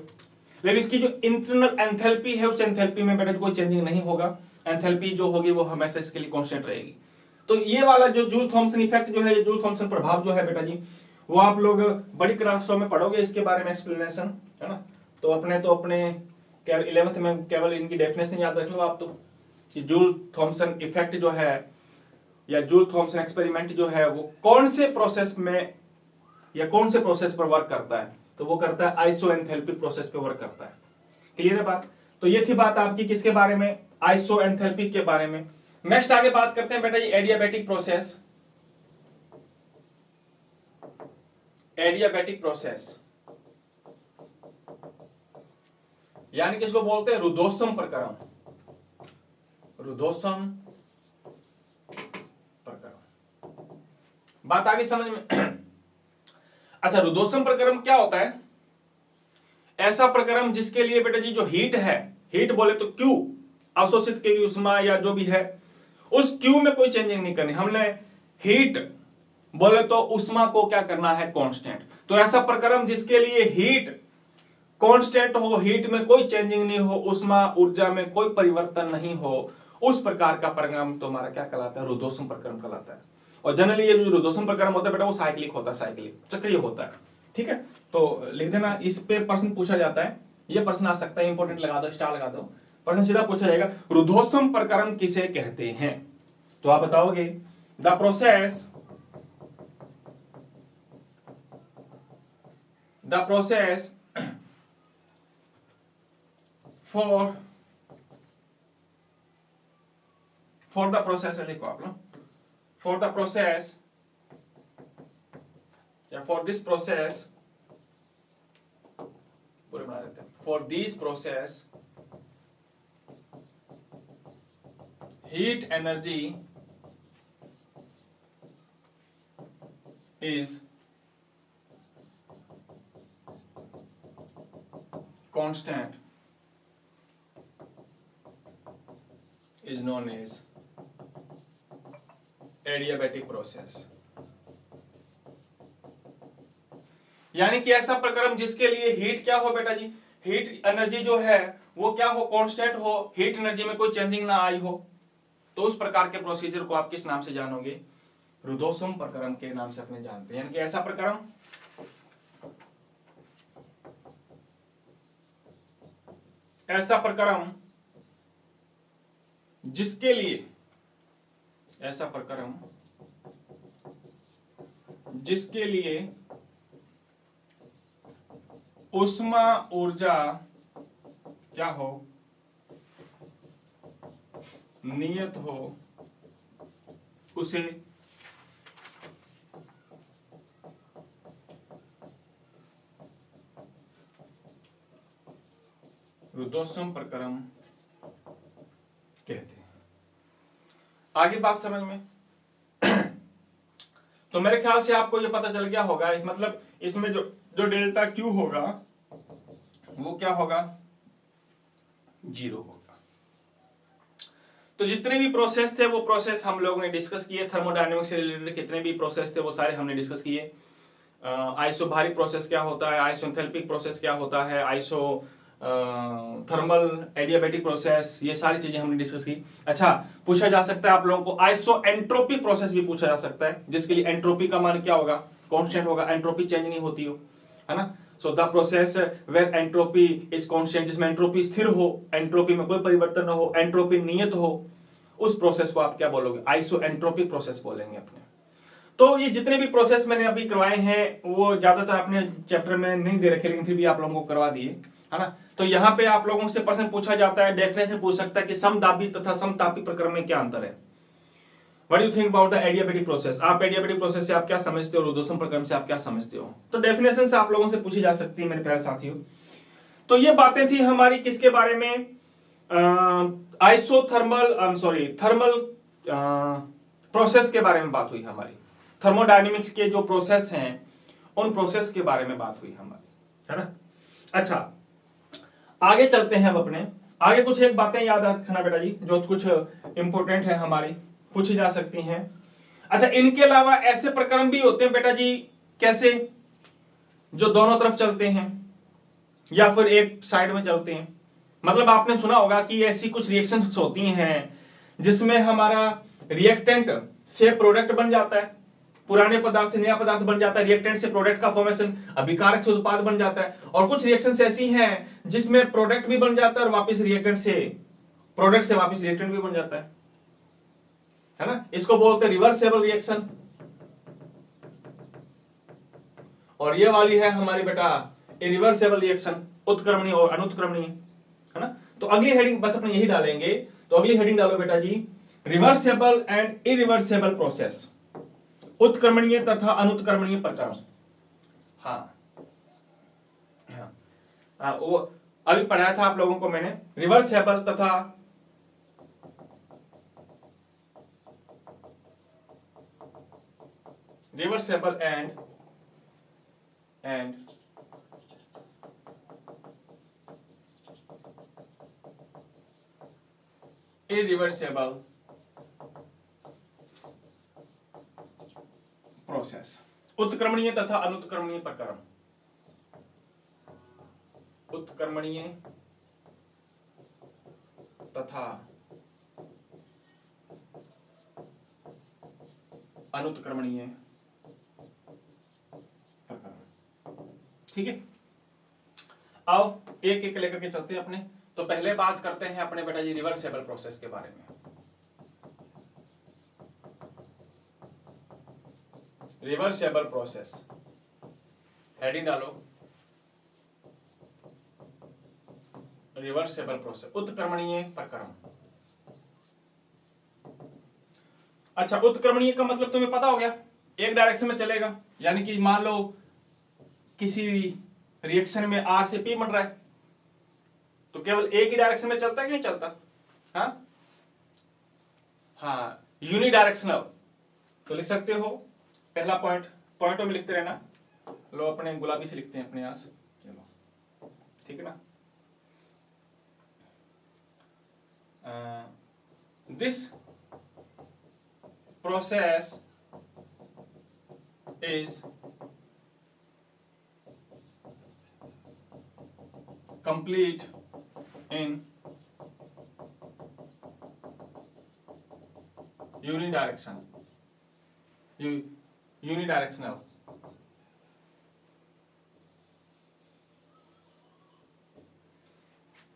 Speaker 1: लेकिन इसकी जो इंटरनल एंथैल्पी है उस एंथैल्पी में बेटा कोई चेंजिंग नहीं होगा। एंथैल्पी जो होगी वो हमेशा इसके लिए कांस्टेंट रहेगी। तो ये वाला जो जूल थॉमसन इफेक्ट जो है, ये जूल थॉमसन प्रभाव जो है बेटा जी, वो आप लोग बड़ी क्लासों में पढ़ोगे इसके बारे में एक्सप्लेनेशन, है ना। तो अपने 11th में केवल इनकी डेफिनेशन याद रख लो आप। तो जूल थॉमसन इफेक्ट जो है या जूल थॉमसन एक्सपेरिमेंट जो है वो कौन से प्रोसेस में या कौन से प्रोसेस पर वर्क करता है, तो वो करता है आइसोएंथैल्पी प्रोसेस पे वर्क करता है। क्लियर है बात। तो ये थी बात आपकी किसके बारे में, आइसोएंथैल्पी के बारे में। नेक्स्ट आगे बात करते हैं बेटा ये एडियाबैटिक प्रोसेस। एडियाबैटिक प्रोसेस यानी कि इसको बोलते हैं रुद्धोष्म प्रक्रम। रुद्धोष्म प्रक्रम, बात आगे समझ में। अच्छा, रुद्धोष्म प्रक्रम क्या होता है? ऐसा प्रक्रम जिसके लिए बेटा जी जो हीट है, हीट बोले तो क्यू, अवशोषित की उष्मा या जो भी है, उस क्यू में कोई चेंजिंग नहीं करनी हमने। हीट बोले तो उष्मा को क्या करना है, कांस्टेंट। तो ऐसा प्रक्रम जिसके लिए हीट कांस्टेंट हो, हीट में कोई चेंजिंग नहीं हो, उष्मा ऊर्जा में कोई परिवर्तन नहीं हो, उस प्रकार का प्रक्रम तो हमारा क्या कहलाता है, रुद्धोष्म प्रक्रम कहलाता है। और जनरली ये जो रुद्धोष्म प्रक्रम होता है बेटा वो साइक्लिक होता है, साइक्लिक चक्रीय होता है। ठीक है, तो लिख देना, इस पे प्रश्न पूछा जाता है, ये प्रश्न आ सकता है, इंपॉर्टेंट लगा दो, स्टार लगा दो, प्रश्न सीधा पूछा जाएगा रुद्धोष्म प्रक्रम किसे कहते हैं। तो आप बताओगे the process for the process लिखो आप लोग, फॉर द प्रोसेस या फॉर दिस प्रोसेस, पूरे बना देते हैं, for this process heat energy is constant is known as adiabatic process। यानी कि ऐसा प्रक्रम जिसके लिए हीट क्या हो बेटा जी, हीट एनर्जी जो है वो क्या हो, कांस्टेंट हो, हीट एनर्जी में कोई चेंजिंग ना आई हो, तो उस प्रकार के प्रोसीजर को आप किस नाम से जानोगे, रुद्धोष्म प्रक्रम के नाम से अपने जानते हैं। यानी कि ऐसा प्रक्रम जिसके लिए, ऐसा प्रक्रम जिसके लिए उष्मा ऊर्जा क्या हो, नियत हो, उसे रुद्धोष्म प्रक्रम कहते हैं। आगे बात समझ में। तो मेरे ख्याल से आपको ये पता चल गया होगा, मतलब इसमें जो डेल्टा क्यू होगा वो क्या होगा, 0 होगा। तो जितने भी प्रोसेस थे वो प्रोसेस हम लोगों ने डिस्कस किए, थर्मोडायनेमिक्स से रिलेटेड कितने भी प्रोसेस थे वो सारे हमने डिस्कस किए। आइसोबारिक प्रोसेस क्या होता है, आइसोएंथैल्पिक प्रोसेस क्या होता है, आइसो थर्मल एडियाबैटिक प्रोसेस, ये सारी चीजें हमने डिस्कस की। अच्छा, पूछा जा सकता है आप लोगों को आइसो एंट्रोपिक प्रोसेस भी पूछा जा सकता है, जिसके लिए एंट्रोपी का मान क्या होगा, कांस्टेंट होगा, एंट्रोपी चेंज नहीं होती हो, है ना। So the process where entropy is constant, जिसमें एंट्रोपी स्थिर हो, एंट्रोपी में कोई परिवर्तन न हो, एंट्रोपी नियत हो, उस प्रोसेस को आप क्या बोलोगे, आइसो एंट्रोपिक प्रोसेस बोलेंगे अपने। तो ये जितने भी प्रोसेस मैंने अभी करवाए हैं वो ज्यादातर अपने चैप्टर में नहीं दे रखे, लेकिन फिर भी आप लोगों को करवा दिए, है ना। तो यहाँ पे आप लोगों से प्रश्न पूछा जाता है, डेफिनेशन पूछ सकता है कि समदाबी तथा समतापी प्रक्रम में क्या अंतर है। What you think about the adiabatic process, आप एडियाबेटिक प्रोसेस से आप क्या समझते हो, रुद्धोष्म प्रक्रम से आप क्या समझते हो। तो डेफिनेशन से आप लोगों से पूछी जा सकती है मेरे प्यारे साथियों। तो ये बातें थी हमारी किसके बारे में, आइसोथर्मल थर्मल प्रोसेस के बारे में बात हुई हमारी, थर्मोडायनेमिक्स के जो प्रोसेस हैं उन प्रोसेस के बारे में बात हुई हमारी, है ना। अच्छा, आगे चलते हैं अब अपने आगे। कुछ एक बातें याद रखना बेटा जी, जो कुछ इंपॉर्टेंट है हमारी, पूछी जा सकती हैं। अच्छा, इनके अलावा ऐसे प्रक्रम भी होते हैं बेटा जी, कैसे, जो दोनों तरफ चलते हैं या फिर एक साइड में चलते हैं। मतलब आपने सुना होगा कि ऐसी कुछ रिएक्शंस होती हैं जिसमें हमारा रिएक्टेंट से प्रोडक्ट बन जाता है, पुराने पदार्थ से नया पदार्थ बन जाता है, रिएक्टेंट से प्रोडक्ट का फॉर्मेशन, अभिकारक से उत्पाद बन जाता है। और कुछ रिएक्शंस ऐसी हैं जिसमें प्रोडक्ट भी बन जाता है और वापस रिएक्टेंट से, प्रोडक्ट से वापस रिएक्टेंट भी बन जाता है ना। इसको बोलते हैं रिवर्सेबल रिएक्शन। और ये वाली है हमारी बेटा इरिवर्सेबल रिएक्शन, उत्क्रमणीय और अनुत्क्रमणीय, है ना। तो अगली हेडिंग बस अपने यही डालेंगे। तो अगली हेडिंग डालो बेटा जी, रिवर्सेबल एंड इरिवर्सेबल प्रोसेस, उत्क्रमणीय तथा अनुत्क्रमणीय प्रक्रम। हाँ, वो अभी पढ़ाया था आप लोगों को मैंने, रिवर्सेबल तथा रिवर्सेबल एंड इरिवर्सेबल प्रोसेस, उत्क्रमणीय तथा अनुत्क्रमणीय प्रक्रम, उत्क्रमणीय तथा अनुत्क्रमणीय प्रक्रम। ठीक है, आओ एक एक लेकर के चलते हैं अपने। तो पहले बात करते हैं अपने बेटा जी रिवर्सेबल प्रोसेस के बारे में। रिवर्सेबल प्रोसेस, हेडिंग डालो रिवर्सेबल प्रोसेस, उत्क्रमणीय प्रक्रम। अच्छा, उत्क्रमणीय का मतलब तुम्हें पता हो गया, एक डायरेक्शन में चलेगा। यानी कि मान लो किसी रिएक्शन में R से P बन रहा है तो केवल एक ही डायरेक्शन में चलता है कि नहीं चलता। हाँ, यूनिडायरेक्शनल। तो लिख सकते हो पहला पॉइंट, पॉइंटों में लिखते रहना। लो अपने गुलाबी से लिखते हैं अपने यहां से, चलो ठीक है ना। This process is complete in unidirectional।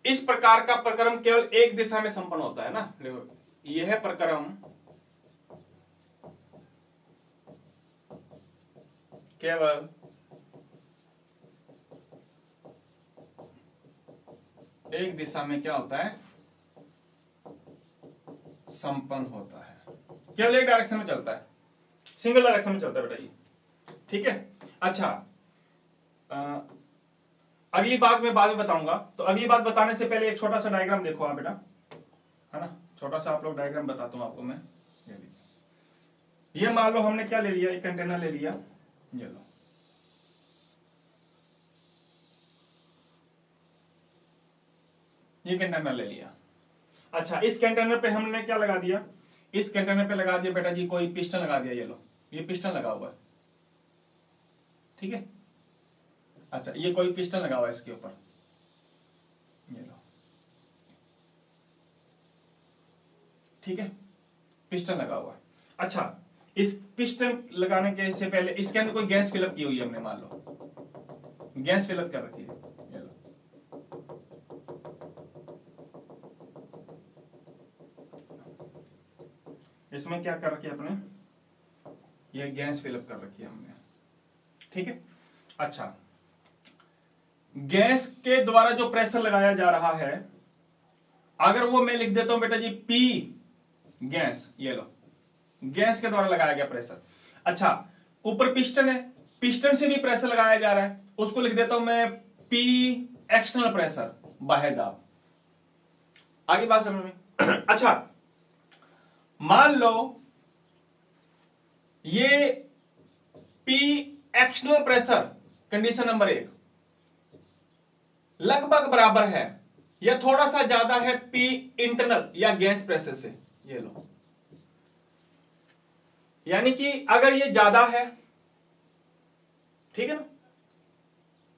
Speaker 1: इस प्रकार का प्रक्रम केवल एक दिशा में संपन्न होता है ना। यह प्रक्रम केवल एक दिशा में क्या होता है, संपन्न होता है, केवल एक डायरेक्शन में चलता है, सिंगल डायरेक्शन में चलता है बेटा जी। ठीक है। अच्छा, अगली बात मैं बाद में बताऊंगा। तो अगली बात बताने से पहले एक छोटा सा डायग्राम देखो आप बेटा, है ना। छोटा सा आप लोग डायग्राम बताता हूं आपको मैं। ये मान लो हमने क्या ले लिया, एक कंटेनर ले लिया, ये लो, ये कंटेनर ले लिया। अच्छा, इस कंटेनर पे हमने क्या लगा दिया, इस कंटेनर पे लगा दिया बेटा जी कोई पिस्टन लगा दिया। ये लो, ये पिस्टन लगा हुआ है, ठीक है। अच्छा, ये कोई पिस्टन लगा हुआ है इसके ऊपर, ये लो, ठीक है, पिस्टन लगा हुआ है। अच्छा, इस पिस्टन लगाने के से पहले इसके अंदर कोई गैस फिलअप की हुई है हमने, मान लो गैस फिलअप कर रखी है, ये लो। इसमें क्या कर रखी है अपने, ये गैस फिलअप कर रखी है हमने, ठीक है। अच्छा, गैस के द्वारा जो प्रेशर लगाया जा रहा है, अगर वो मैं लिख देता हूं बेटा जी P गैस, ये लो गैस के द्वारा लगाया गया प्रेशर। अच्छा, ऊपर पिस्टन है, पिस्टन से भी प्रेशर लगाया जा रहा है, उसको लिख देता हूं मैं P एक्सटर्नल प्रेशर, बाह्य दाब। आगे बात समझ में। अच्छा, मान लो ये P external pressure condition number 1 लगभग बराबर है या थोड़ा सा ज्यादा है P इंटरनल या गैस प्रेशर से। ये लो, यानी कि अगर ये ज्यादा है, ठीक है ना,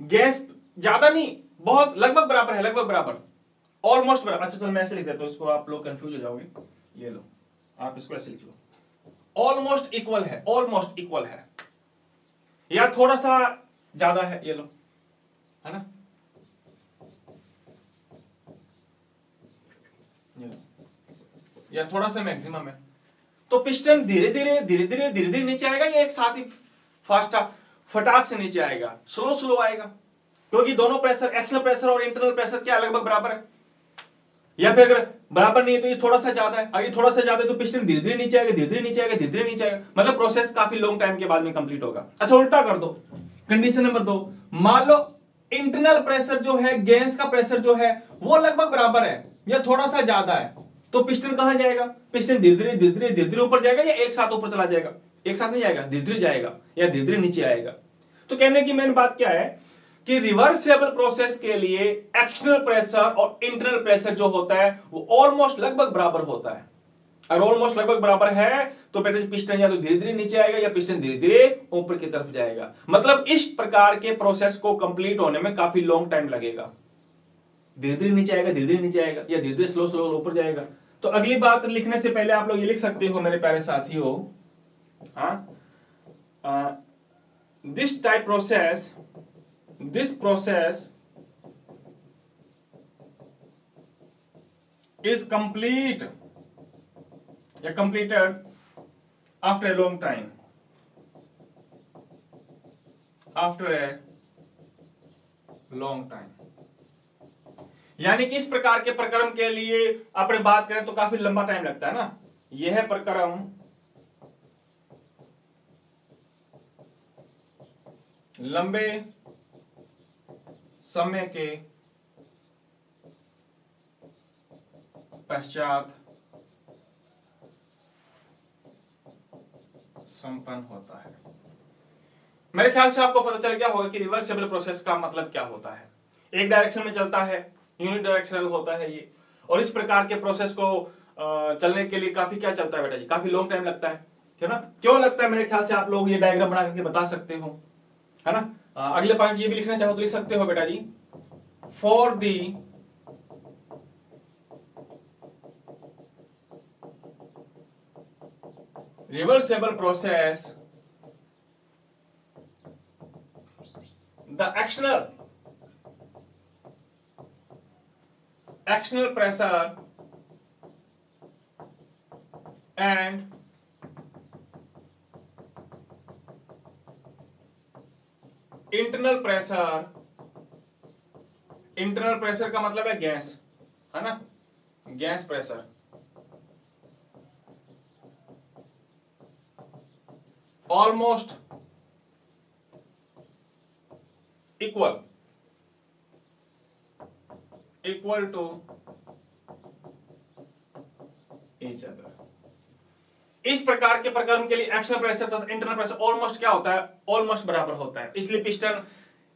Speaker 1: गैस ज्यादा नहीं, बहुत लगभग बराबर है, लगभग बराबर, ऑलमोस्ट बराबर। अच्छा चलो मैं ऐसे लिख देता हूं, इसको आप लोग कंफ्यूज हो जाओगे। ये लो, आप इसको ऐसे लिख लो, ऑलमोस्ट इक्वल है, ऑलमोस्ट इक्वल है या थोड़ा सा ज्यादा है, ये लो, है ना, ये लो, या थोड़ा सा मैक्सिमम है। तो पिस्टन धीरे धीरे धीरे धीरे धीरे धीरे नीचे आएगा या एक साथ ही फास्ट फटाक से नीचे आएगा? स्लो स्लो आएगा, क्योंकि दोनों प्रेशर, एक्सटर्नल प्रेशर और इंटरनल प्रेशर क्या लगभग बराबर है। या फिर अगर बराबर नहीं है तो ये थोड़ा सा ज्यादा है, अगर थोड़ा सा ज्यादा है तो पिस्टन धीरे धीरे नीचे आएगा, धीरे धीरे नीचे आएगा, धीरे धीरे नीचे आएगा, मतलब प्रोसेस काफी लॉन्ग टाइम के बाद में कंप्लीट होगा। अच्छा उल्टा कर दो, कंडीशन नंबर 2, मान लो इंटरनल प्रेशर जो है, गैस का प्रेशर जो है वो लगभग बराबर है या थोड़ा सा ज्यादा है, तो पिस्टन कहां जाएगा? पिस्टन धीरे धीरे धीरे धीरे धीरे धीरे ऊपर जाएगा या एक साथ ऊपर चला जाएगा? एक साथ नहीं जाएगा, धीरे धीरे जाएगा या धीरे धीरे नीचे आएगा। तो कहने की मेन बात क्या है कि रिवर्सिबल प्रोसेस के लिए एक्सटर्नल प्रेशर और इंटरनल प्रेशर जो होता है वो ऑलमोस्ट लगभग बराबर होता है। अगर ऑलमोस्ट लगभग बराबर है तो पिस्टन या तो धीरे धीरे नीचे आएगा या पिस्टन धीरे धीरे ऊपर की तरफ जाएगा। मतलब इस प्रकार के प्रोसेस को कंप्लीट होने में काफी लॉन्ग टाइम लगेगा। धीरे धीरे नीचे आएगा, धीरे धीरे नीचे आएगा या धीरे धीरे स्लो स्लो ऊपर जाएगा। तो अगली बात लिखने से पहले आप लोग ये लिख सकते हो मेरे प्यारे साथियों, this type process, this process is complete या completed after a long time, after a long time। यानी कि इस प्रकार के प्रक्रम के लिए अपने बात करें तो काफी लंबा टाइम लगता है ना। यह प्रक्रम लंबे समय के पश्चात संपन्न होता है। मेरे ख्याल से आपको पता चल गया होगा कि रिवर्सिबल प्रोसेस का मतलब क्या होता है। एक डायरेक्शन में चलता है, यूनि डायरेक्शनल होता है ये, और इस प्रकार के प्रोसेस को चलने के लिए काफी क्या चलता है बेटा जी, काफी लॉन्ग टाइम लगता है ना। क्यों लगता है? मेरे ख्याल से आप लोग ये डायग्राम बना करके बता सकते हो, है ना। अगले पॉइंट ये भी लिखना चाहो तो लिख सकते हो बेटा जी, for the reversible process the external pressure and internal pressure का मतलब है गैस, है ना, gas pressure almost equal to each other. इस प्रकार के प्रक्रम के लिए एक्सटर्नल प्रेशर तथा इंटरनल प्रेशर ऑलमोस्ट क्या होता है? ऑलमोस्ट बराबर होता है। इसलिए पिस्टन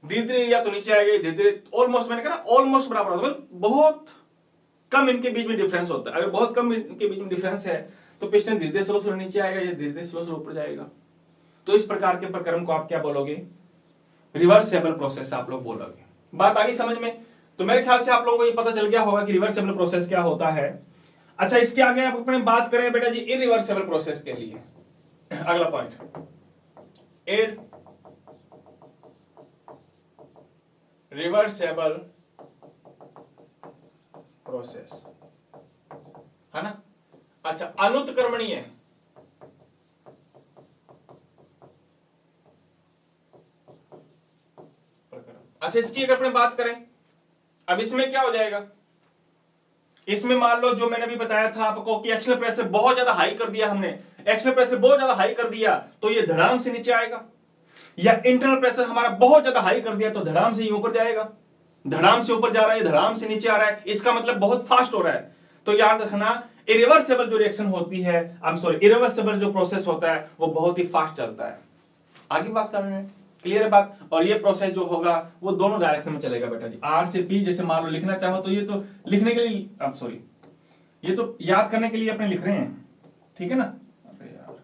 Speaker 1: धीरे धीरे या तो नीचे आएगा, धीरे धीरे, ऑलमोस्ट मैंने कहा ऑलमोस्ट बराबर होता है, बहुत कम इनके बीच में डिफरेंस होता है। अगर बहुत कम इनके बीच में डिफरेंस है तो पिस्टन धीरे धीरे स्लो स्लो नीचे आएगा या धीरे धीरे स्लो स्लो ऊपर जाएगा। तो इस प्रकार के प्रक्रम को आप क्या बोलोगे? रिवर्सिबल प्रोसेस आप लोग बोलोगे। बात आगे समझ में? तो मेरे ख्याल से आप लोगों को ये पता चल गया होगा कि रिवर्सिबल प्रोसेस क्या होता है। अच्छा, इसके आगे आप अपने बात करें बेटा जी इरिवर्सिबल प्रोसेस के लिए। अगला पॉइंट, इरिवर्सिबल प्रोसेस, है ना। अच्छा, अनुत्क्रमणीय, अच्छा इसकी अगर अपने बात करें, अब इसमें क्या हो जाएगा? इसमें मान लो जो मैंने भी बताया था आपको कि एक्सटर्नल प्रेशर बहुत ज्यादा हाई कर दिया हमने, एक्सटर्नल प्रेशर बहुत ज्यादा हाई कर दिया तो ये धड़ाम से नीचे आएगा, या इंटरनल प्रेशर हमारा बहुत ज्यादा हाई कर दिया तो धड़ाम से ऊपर जाएगा। धड़ाम से ऊपर जा रहा है, धड़ाम से नीचे आ रहा है, इसका मतलब बहुत फास्ट हो रहा है। तो याद रखना इरिवर्सिबल जो रिएक्शन होती है, इरिवर्सिबल जो प्रोसेस होता है वो बहुत ही फास्ट चलता है। आगे बात कर रहे हैं, क्लियर है बात। और ये प्रोसेस जो होगा वो दोनों डायरेक्शन में चलेगा बेटा जी। आर से पी जैसे मान लो लिखना चाहो तो ये तो लिखने के लिए ये तो याद करने के लिए अपने लिख रहे हैं, ठीक है ना। अरे यार,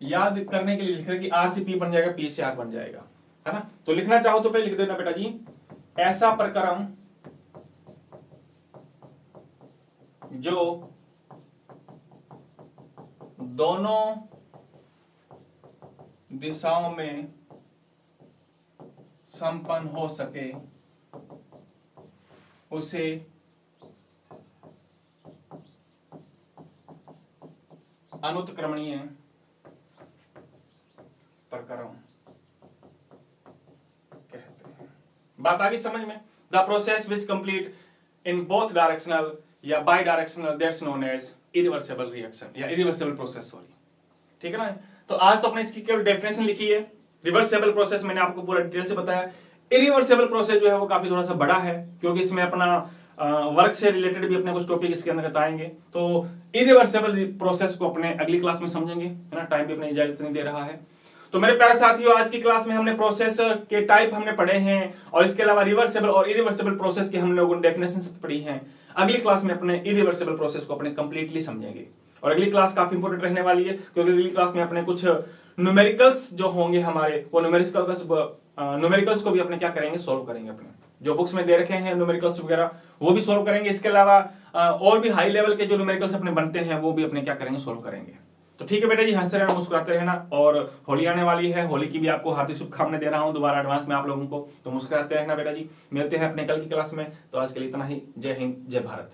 Speaker 1: याद करने के लिए लिख रहे हैं कि आर से पी बन जाएगा, पी से आर बन जाएगा, है ना। तो लिखना चाहो तो पहले लिख देना बेटा जी, ऐसा प्रक्रम जो दोनों दिशाओं में संपन्न हो सके उसे अनुत्क्रमणीय प्रक्रम कहते हैं। बात आ गई समझ में। The process which complete in both directional या bidirectional, that's known as irreversible reaction या इरिवर्सिबल प्रोसेस, सॉरी, ठीक है ना। तो आज तो अपने इसकी केवल डेफिनेशन लिखी है। रिवर्सिबल प्रोसेस मैंने आपको पूरा डिटेल से बताया। इरिवर्सिबल प्रोसेस जो है वो काफी थोड़ा सा बड़ा है, क्योंकि इसमें अपना वर्क से रिलेटेड भी अपने कुछ टॉपिक इसके अंदर बताएंगे। तो इरिवर्सिबल प्रोसेस को अपने अगली क्लास में समझेंगे, है ना। टाइम भी अपने इजाजत नहीं दे रहा है। तो मेरे प्यारे साथियों, आज की क्लास में हमने प्रोसेस के टाइप हमने पढ़े हैं, और इसके अलावा रिवर्सिबल और इरिवर्सिबल प्रोसेस की हम लोगों ने डेफिनेशन पढ़ी हैं। अगली क्लास में अपने इरिवर्सिबल प्रोसेस को अपने कंप्लीटली समझेंगे, और अगली क्लास काफी इंपॉर्टेंट रहने वाली है, क्योंकि अगली क्लास में अपने कुछ न्यूमेरिकल्स जो होंगे हमारे, वो न्यूमेरिकल्स को भी अपने क्या करेंगे, सोल्व करेंगे। अपने जो बुक्स में दे रखे हैं न्यूमेरिकल्स वगैरह वो भी सोल्व करेंगे। इसके अलावा और भी हाई लेवल के जो न्यूमेरिकल्स अपने बनते हैं वो भी अपने क्या करेंगे, सोल्व करेंगे। तो ठीक है बेटा जी, हंसते रहना, मुस्कुराते रहना। और होली आने वाली है, होली की भी आपको हार्दिक शुभकामनाएं दे रहा हूं दोबारा एडवांस में आप लोगों को। तो मुस्कुराते रहना बेटा जी। मिलते हैं अपने कल की क्लास में। तो आज के लिए इतना ही। जय हिंद, जय भारत।